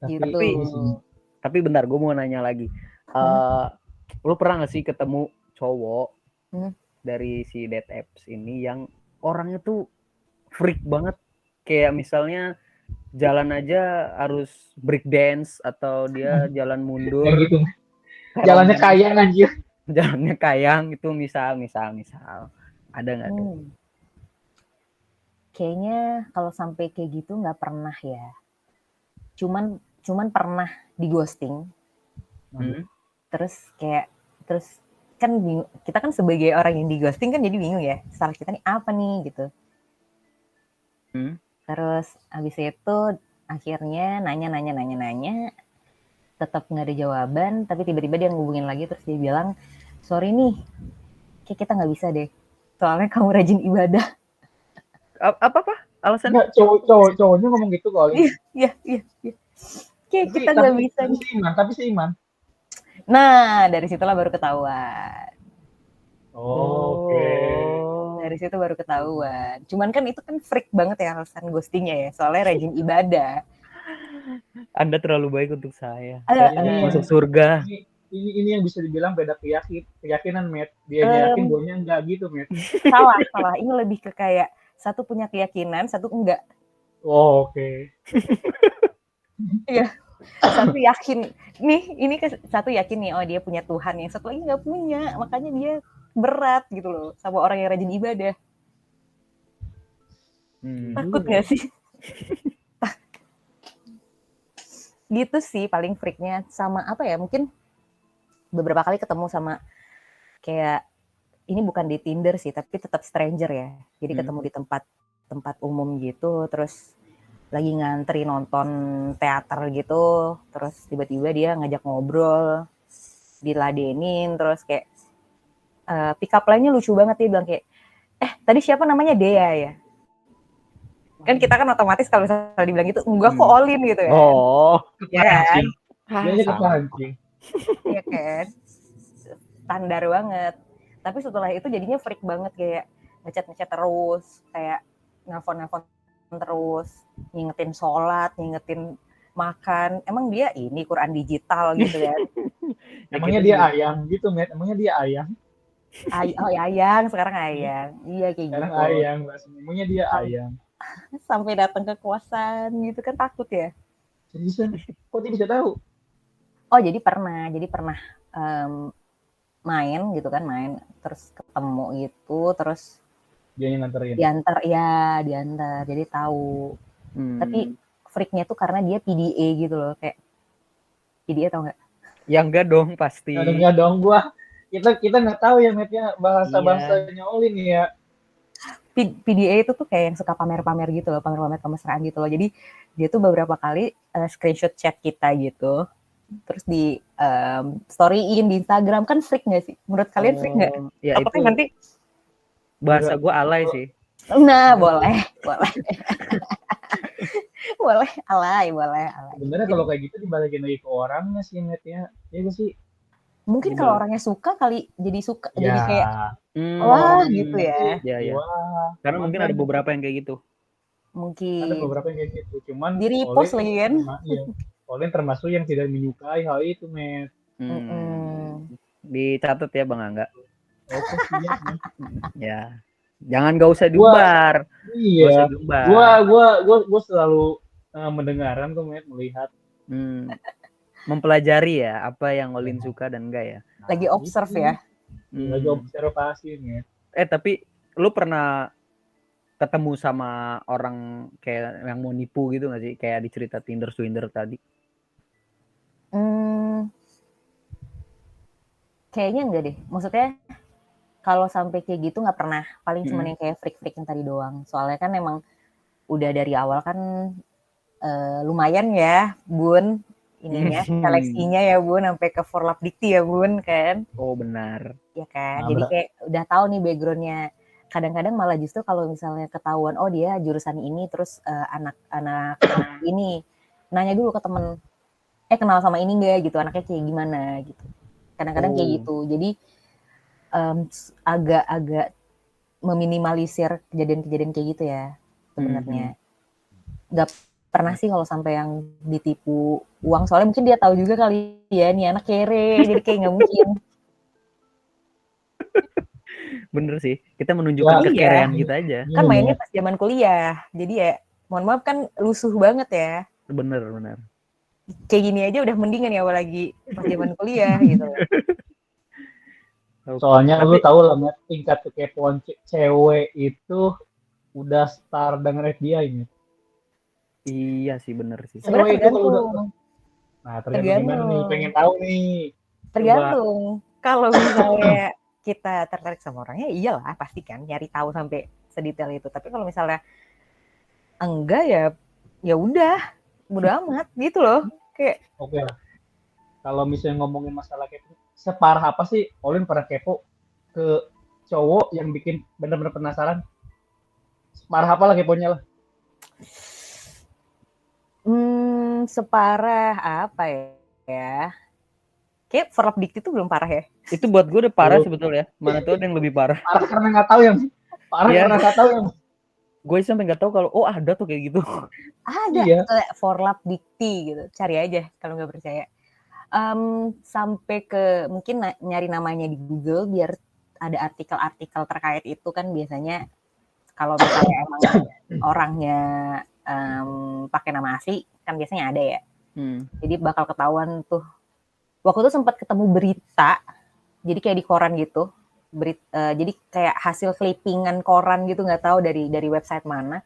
Gitu. Tapi bentar, gue mau nanya lagi. Lu pernah gak sih ketemu cowok dari si Dead Apps ini yang orangnya tuh freak banget, kayak misalnya jalan aja harus break dance atau dia jalan mundur gitu. Jalannya kayang anjir. Jalannya kayang itu misal ada nggak tuh? Kayaknya kalau sampai kayak gitu nggak pernah ya. Cuman pernah di ghosting. Terus kan bingung, kita kan sebagai orang yang di ghosting kan jadi bingung ya, salah kita nih apa nih gitu. Terus abis itu akhirnya nanya, tetap nggak ada jawaban. Tapi tiba-tiba dia ngubungin lagi, terus dia bilang, sorry nih, kayak kita nggak bisa deh, soalnya kamu rajin ibadah. Apa alasannya? Cowoknya ngomong gitu kali. Iya. Kayak kita nggak bisa. Tapi seiman. Nah, dari situlah baru ketahuan. Oke. Dari situ baru ketahuan. Cuman kan itu kan freak banget ya alasan ghostingnya ya, soalnya rajin ibadah. Anda terlalu baik untuk saya. Masuk surga. Ini yang bisa dibilang beda keyakinan, Matt. Dia yakin, guanya enggak gitu, Matt. Salah. Ini lebih ke kayak satu punya keyakinan, satu enggak. Oh, oke. Iya. Satu yakin ini satu yakin nih, oh dia punya Tuhan, yang satu lagi nggak punya, makanya dia berat gitu loh sama orang yang rajin ibadah. Takut nggak sih? Gitu sih paling freaknya. Sama apa ya, mungkin beberapa kali ketemu sama kayak, ini bukan di Tinder sih, tapi tetap stranger ya, jadi ketemu di tempat umum gitu, terus lagi ngantri nonton teater gitu, terus tiba-tiba dia ngajak ngobrol, diladenin, terus kayak pick up line-nya lucu banget. Dia bilang kayak, tadi siapa namanya, Dea ya? Kan kita kan otomatis kalau misalnya dibilang gitu, enggak kok Olin gitu ya. Ya kan? Dia kepancing. Iya kan? Standar banget. Tapi setelah itu jadinya freak banget, kayak ngechat terus, kayak nelfon terus, ngingetin sholat, ngingetin makan. Emang dia ini Quran digital gitu kan? Emangnya dia ayang gitu, Matt? Emangnya dia ayang? Ayang, sekarang ayang. Iya kayak sekarang gitu. Sekarang ayang, emangnya dia ayang. Sampai datang ke kosan gitu kan, takut ya. Seriusan? Kok dia bisa tahu? Oh, jadi pernah main gitu kan, terus ketemu gitu, terus dia nganterin. Diantar, jadi tahu. Tapi freaknya tuh karena dia PDA gitu loh, kayak PDA tau nggak? Ya enggak dong, pasti. Enggak dong, kita nggak tahu ya, Matt-nya bahasanya Olin ya. PDA itu tuh kayak yang suka pamer-pamer gitu loh, pamer-pamer kemesraan gitu loh. Jadi dia tuh beberapa kali screenshot chat kita gitu, terus di storyin di Instagram, kan freak nggak sih? Menurut kalian freak nggak? Ya Apakah itu nanti? bahasa gue alay sih. Nah, boleh. Boleh, alay. Sebenarnya kalau kayak gitu dibalikin lagi ke orangnya sih, netnya. Ya gak sih? Mungkin kalau orangnya suka kali jadi suka, jadi Ya. kayak Wah, gitu ya. Ya. Wah. Karena mungkin ada beberapa yang kayak gitu. Ada Mungkin beberapa yang kayak gitu. Cuman di repost lagi kan. Olin termasuk yang tidak menyukai hal itu, Met. Dicatat ya Bang Angga. Oke, siap, Met. Ya. Jangan gak usah diumbar. Iya. Gua selalu mendengarkan tuh, Met, melihat. Mempelajari ya apa yang Olin suka dan enggak ya. Lagi observe ya. Lagi observasi nih. Tapi lu pernah ketemu sama orang kayak yang mau nipu gitu nggak sih, kayak di cerita Tinder Swinder tadi? Kayaknya enggak deh. Maksudnya kalau sampai kayak gitu nggak pernah. Paling cuma yang kayak freak-freak yang tadi doang. Soalnya kan emang udah dari awal kan lumayan ya, Bun. Ininya seleksinya ya, Bun, sampai ke Forlap Dikti ya, Bun, kan? Oh benar. Ya kan. Jadi kayak udah tahu nih backgroundnya. Kadang-kadang malah justru kalau misalnya ketahuan, oh dia jurusan ini, terus anak ini, nanya dulu ke temen, kenal sama ini nggak gitu, anaknya kayak gimana gitu. Kadang-kadang kayak gitu. Jadi agak-agak meminimalisir kejadian-kejadian kayak gitu ya sebenarnya. Gak pernah sih kalau sampai yang ditipu uang, soalnya mungkin dia tahu juga kali ya nih anak kere, jadi kayak nggak mungkin. Bener sih, kita menunjukkan kekerean kita aja. Kan mainnya pas zaman kuliah, jadi ya mohon maaf kan lusuh banget ya. Bener. Kayak gini aja udah mendingan ya, apalagi pas zaman kuliah gitu. Soalnya lu tahu lah, Met, tingkat kekepoan cewek itu udah start dengan FBI ini. Iya sih, bener sih. Cewek itu kalau udah, nah tergantung gimana nih, pengen tahu nih. Tergantung. Kalau misalnya kita tertarik sama orangnya, iyalah pasti kan nyari tahu sampai sedetail itu. Tapi kalau misalnya enggak ya udah, bodo amat gitu loh. Kayak oke lah. Kalau misalnya ngomongin masalah kepo, separah apa sih Olin pernah kepo ke cowok yang bikin benar-benar penasaran? Separah apa lah keponya lah? Separah apa ya? Kayak Forlap Dikti itu belum parah ya? Itu buat gue udah parah sebetulnya. Mana tuh ada yang lebih parah? Parah karena nggak tahu yang karena nggak tahu yang. Gue sampai nggak tahu kalau ada tuh kayak gitu. Ada Forlap Dikti gitu. Cari aja kalau nggak percaya. Sampai ke mungkin nyari namanya di Google biar ada artikel-artikel terkait itu kan biasanya kalau misalnya emang orangnya pakai nama asli kan biasanya ada ya. Jadi bakal ketahuan tuh. Waktu itu sempat ketemu berita, jadi kayak di koran gitu. Jadi kayak hasil clippingan koran gitu, nggak tahu dari website mana.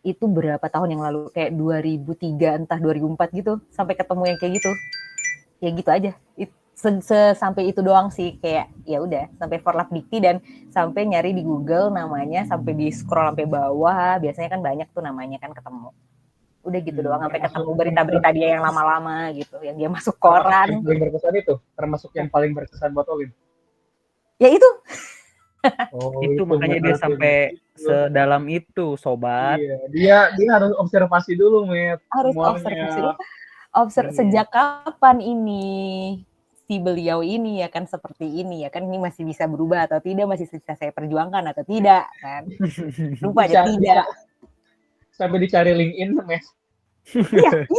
Itu berapa tahun yang lalu, kayak 2003 entah 2004 gitu, sampai ketemu yang kayak gitu. Ya gitu aja. Sampai itu doang sih, kayak ya udah sampai Forlap Dikti dan sampai nyari di Google namanya, sampai di scroll sampai bawah, biasanya kan banyak tuh namanya kan ketemu. Udah gitu doang, sampai ketemu berita-berita dia yang lama-lama gitu, yang dia masuk koran. Yang paling berkesan itu, termasuk yang paling berkesan buat Olin. Ya itu. Itu makanya dia sampai sedalam itu, sobat. Iya, dia harus observasi dulu, Met. Harus observasi dulu. Sejak kapan ini si beliau ini ya kan seperti ini ya kan, ini masih bisa berubah atau tidak, masih bisa saya perjuangkan atau tidak kan. Rupanya tidak. Sampai dicari LinkedIn, Mes. Iya.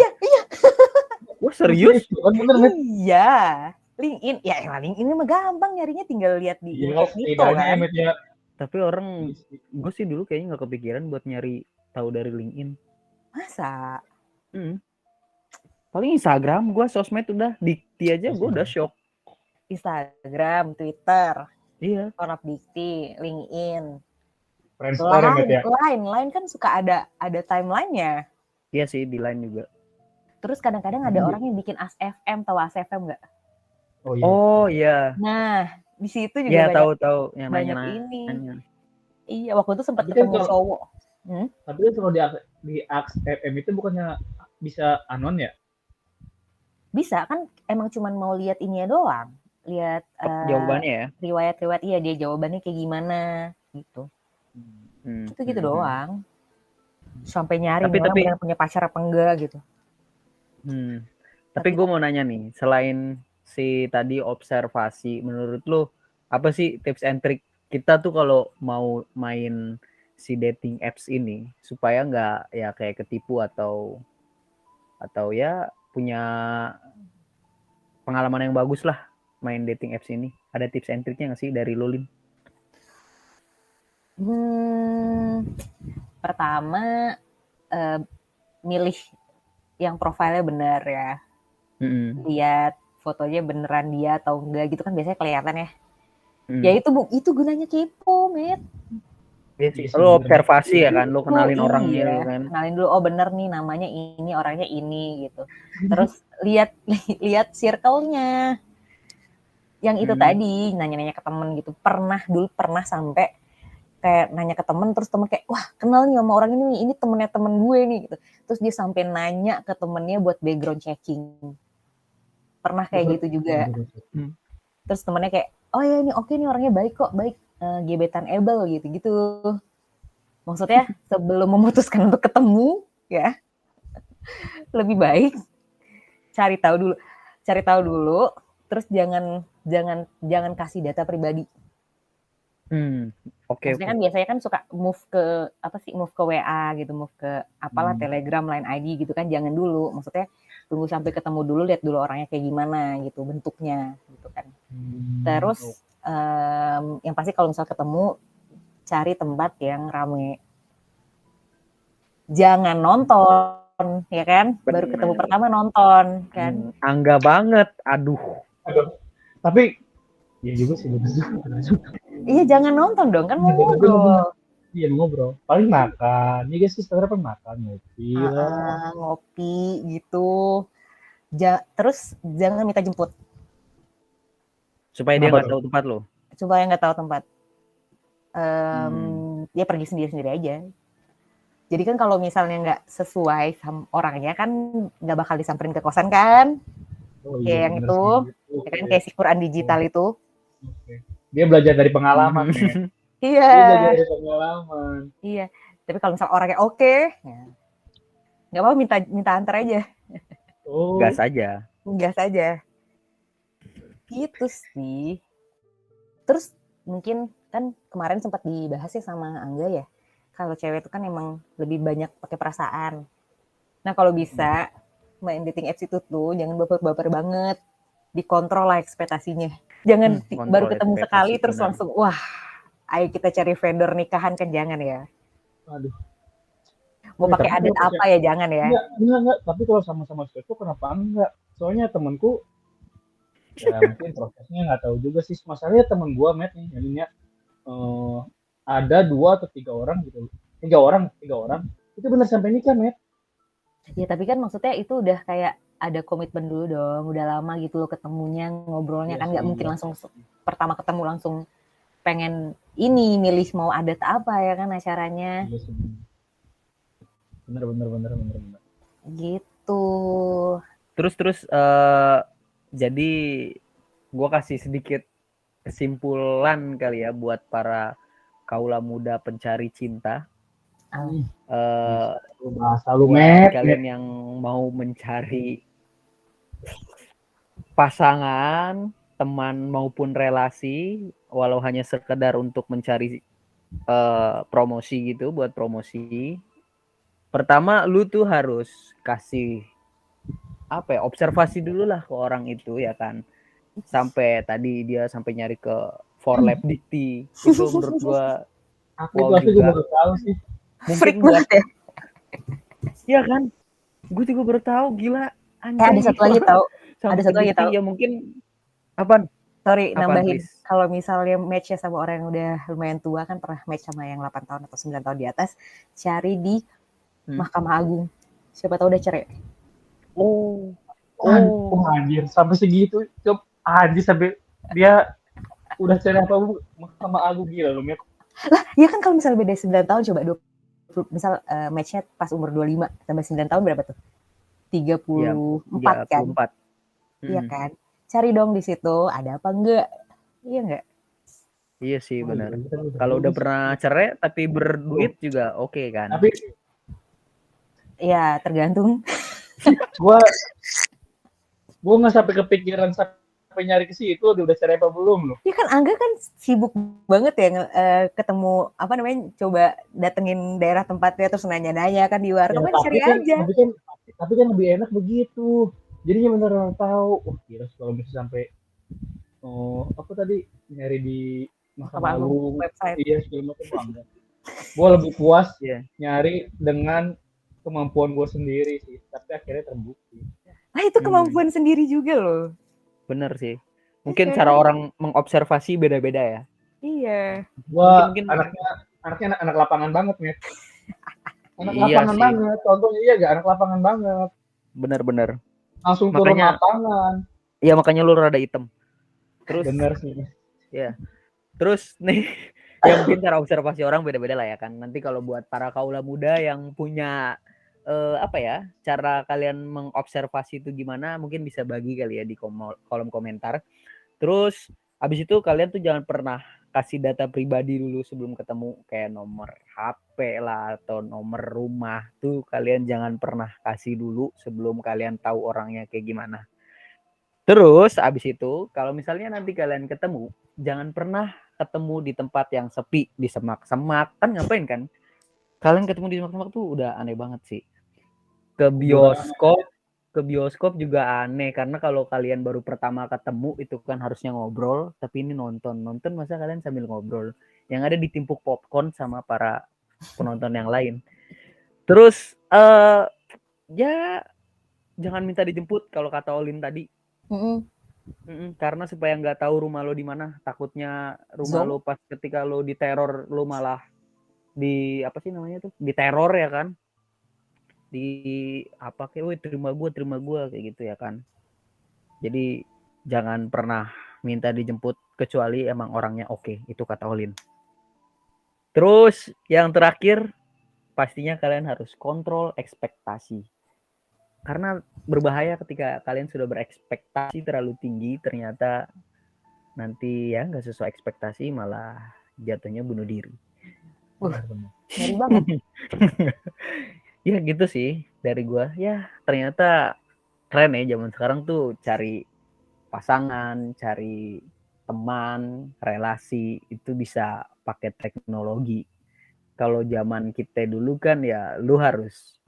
Wah, serius? Bener, Met. Iya. LinkedIn, ya LinkedIn mah gampang nyarinya, tinggal lihat di incognito kan. Ya. Tapi orang, gue sih dulu kayaknya nggak kepikiran buat nyari tahu dari LinkedIn. Masa? Paling Instagram, gue sosmed udah Dikti aja, gue udah shock. Instagram, Twitter, iya, Forlap Dikti, LinkedIn, Line kan suka ada timelinenya. Iya sih, di Line juga. Terus kadang-kadang ada orang yang bikin ASFM, tahu ASFM nggak? Oh iya. Nah, di situ juga tahu yang banyak nanya. ini. Iya, waktu itu sempat ketemu cowok. Tapi kalau di ASFM itu bukannya bisa anon ya? Bisa kan, emang cuman mau lihat ininya doang, lihat Jawabannya ya. riwayat-riwayat, iya dia jawabannya kayak gimana gitu. Gitu doang. Sampai nyari nih orang beneran punya pacar apa enggak gitu. Tapi gue mau nanya nih, selain si tadi observasi, menurut lo apa sih tips and trick kita tuh kalau mau main si dating apps ini supaya nggak ya kayak ketipu atau ya punya pengalaman yang bagus lah main dating apps ini? Ada tips and tricknya nggak sih dari lo, Lin? Pertama milih yang profilnya benar ya. Lihat fotonya beneran dia atau enggak gitu kan biasanya kelihatan ya. Ya itu gunanya kepo, Mit. Lo observasi ya kan, lo kenalin orangnya iya. kan. Kenalin dulu, oh bener nih namanya ini, orangnya ini gitu. Terus lihat circle-nya. Yang itu tadi nanya-nanya ke temen gitu. Pernah sampai kayak nanya ke temen, terus temen kayak, wah kenal nih sama orang ini temennya temen gue nih gitu. Terus dia sampai nanya ke temennya buat background checking. Pernah kayak gitu juga. Terus temennya kayak, oh ya ini oke nih orangnya baik kok, baik, gebetan able gitu. Maksudnya sebelum memutuskan untuk ketemu ya, lebih baik cari tahu dulu, terus jangan kasih data pribadi. Maksudnya kan biasanya kan suka move ke WA gitu, move ke apalah Telegram, Line ID gitu kan, jangan dulu. Maksudnya tunggu sampai ketemu dulu, lihat dulu orangnya kayak gimana gitu, bentuknya gitu kan. Terus yang pasti kalau misal ketemu, cari tempat yang rame. Jangan nonton, ya kan? Baru ketemu pertama nonton kan. Angga banget, aduh. Tapi ya juga sih Iya jangan nonton dong, kan mau ngobrol. Iya ngobrol, paling makan. Iya guys, sebenarnya makan, ngopi lah. Ngopi gitu. Terus jangan minta jemput. Supaya dia nggak tahu tempat lo. Supaya nggak tahu tempat. Dia pergi sendiri aja. Jadi kan kalau misalnya nggak sesuai sama orangnya kan nggak bakal disamperin ke kosan kan? Kayak yang itu, ya kan kayak si Quran digital itu. Dia belajar dari pengalaman. Iya. Dia belajar dari pengalaman. Iya. Tapi kalau misal orangnya oke, ya nggak apa-apa minta antar aja. Gas aja. Gitu sih. Terus mungkin kan kemarin sempat dibahas ya sama Angga ya. Kalau cewek itu kan emang lebih banyak pakai perasaan. Nah kalau bisa main dating apps itu tuh jangan baper-baper banget. Dikontrol lah ekspektasinya. Jangan baru ketemu sekali terus langsung wah ayo kita cari vendor nikahan kan jangan ya. Aduh. Mau pakai adat apa ya jangan ya. Enggak. Tapi kalau sama-sama cewek kenapa enggak? Soalnya temanku ya mungkin prosesnya nggak tahu juga sih. Masalahnya teman gua Matt nih, jadinya ada 2 atau 3 orang gitu. 3 orang itu benar sampai nikah, Matt. Ya tapi kan maksudnya itu udah kayak ada komitmen dulu dong, udah lama gitu loh ketemunya, ngobrolnya kan nggak mungkin langsung pertama ketemu langsung pengen ini milih mau adat apa ya kan acaranya. Bener. Gitu. Terus jadi gue kasih sedikit kesimpulan kali ya buat para kaula muda pencari cinta. Kalian yang mau mencari pasangan, teman maupun relasi, walau hanya sekedar untuk mencari promosi gitu, buat promosi. Pertama, lu tuh harus kasih observasi dulu lah ke orang itu ya kan. Sampai tadi dia sampai nyari ke Forlab Dikti. Itu menurut gua wow juga. Tahu sih. Mungkin buat ya. Iya kan? Gue juga baru tahu, gila. Ada satu lagi tahu. Ya mungkin apa? Sorry, nambahin. Kalau misalnya match-nya sama orang yang udah lumayan tua kan pernah match sama yang 8 tahun atau 9 tahun di atas, cari di Mahkamah Agung. Siapa tahu udah cerai. Anjir, sampai segitu. Anjir sampai dia udah cerai apa Mahkamah Agung, gila lu, Met. Lah, ya kan kalau misalnya beda 9 tahun coba 20 misal match-nya pas umur 25 tambah 9 tahun berapa tuh? 34 kan? Iya kan? Cari dong di situ ada apa enggak? Iya enggak? Iya sih benar. Iya, kan Kalau udah bagus. pernah cerai tapi berduit juga oke kan. Tapi Ya tergantung. gua nggak sampai kepikiran sampai nyari ke situ, udah cerai apa belum loh. Ya kan Angga kan sibuk banget ya ketemu apa namanya coba datengin daerah tempatnya terus nanya-nanya kan di warkop kan cari aja. Tapi kan lebih enak begitu. Jadinya beneran tahu. Wah, kira kalau bisa sampai apa tadi nyari di Mahkamah Agung, website. iya segala macam banget. Gue lebih puas Iya. nyari dengan kemampuan gue sendiri sih, tapi akhirnya terbukti. Nah itu kemampuan sendiri juga loh. Bener sih. Mungkin cara orang mengobservasi beda-beda ya. Iya. Gua Mungkin anaknya anak lapangan banget nih. Anak Iya lapangan sih. banget. Contohnya iya gak anak lapangan banget. Bener-bener. Langsung turun lapangan. Iya makanya lu rada hitam. Terus bener sih. Ya. Terus nih ya mungkin cara observasi orang beda-beda lah ya kan. Nanti kalau buat para kaula muda yang punya apa ya, cara kalian mengobservasi itu gimana, mungkin bisa bagi kali ya di kolom komentar. Terus abis itu kalian tuh jangan pernah kasih data pribadi dulu sebelum ketemu, kayak nomor HP lah atau nomor rumah tuh kalian jangan pernah kasih dulu sebelum kalian tahu orangnya kayak gimana. Terus abis itu kalau misalnya nanti kalian ketemu, jangan pernah ketemu di tempat yang sepi, di semak-semak, kan ngapain kan? Kalian ketemu di semak-semak tuh udah aneh banget sih. Ke bioskop juga aneh, karena kalau kalian baru pertama ketemu itu kan harusnya ngobrol, tapi ini nonton masa kalian sambil ngobrol, yang ada ditimpuk popcorn sama para penonton yang lain. Terus ya jangan minta dijemput kalau kata Olin tadi. Karena supaya nggak tahu rumah lo di mana, takutnya rumah lo pas ketika lo diteror lo malah di apa sih namanya tuh, diteror ya kan, di apa kayak, woi terima gue kayak gitu ya kan. Jadi jangan pernah minta dijemput kecuali emang orangnya oke, itu kata Olin. Terus yang terakhir pastinya kalian harus kontrol ekspektasi, karena berbahaya ketika kalian sudah berekspektasi terlalu tinggi, ternyata nanti ya nggak sesuai ekspektasi malah jatuhnya bunuh diri. Ngeri banget. Ya gitu sih dari gua. Ya ternyata keren ya zaman sekarang tuh cari pasangan, cari teman, relasi itu bisa pakai teknologi. Kalau zaman kita dulu kan ya lu harus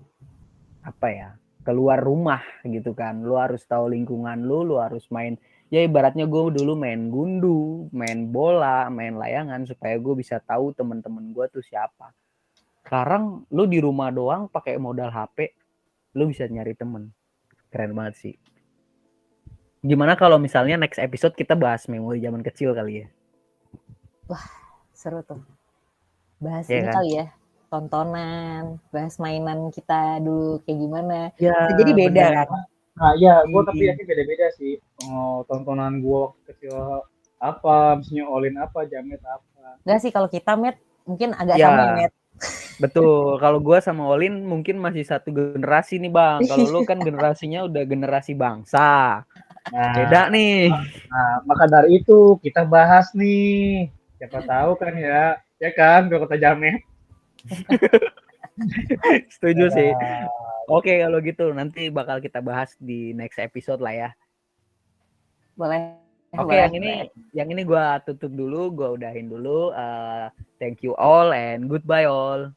apa ya, keluar rumah gitu kan, lu harus tahu lingkungan lu harus main, ya ibaratnya gue dulu main gundu, main bola, main layangan supaya gue bisa tahu teman-teman gue tuh siapa. Sekarang lu di rumah doang pakai modal HP, lu bisa nyari temen. Keren banget sih. Gimana kalau misalnya next episode kita bahas memori zaman kecil kali ya? Wah, seru tuh. Bahas ya ini kan? kali ya, tontonan, bahas mainan kita dulu kayak gimana. Ya, jadi beda kan? Nah iya, gue tapi yakin beda-beda sih. Tontonan gue waktu kecil apa, misalnya Olin apa, Jamet apa. Enggak sih, kalau kita Met mungkin agak sama ya Met. Betul, kalau gue sama Olin mungkin masih satu generasi nih Bang. Kalau lu kan generasinya udah generasi bangsa. Beda nih. Nah, maka dari itu kita bahas nih. Siapa tahu kan ya kan kalau kata Jamet. Setuju sih. Oke, kalau gitu nanti bakal kita bahas di next episode lah ya. Boleh. Oke, yang ini gue tutup dulu, gue udahin dulu. Thank you all and goodbye all.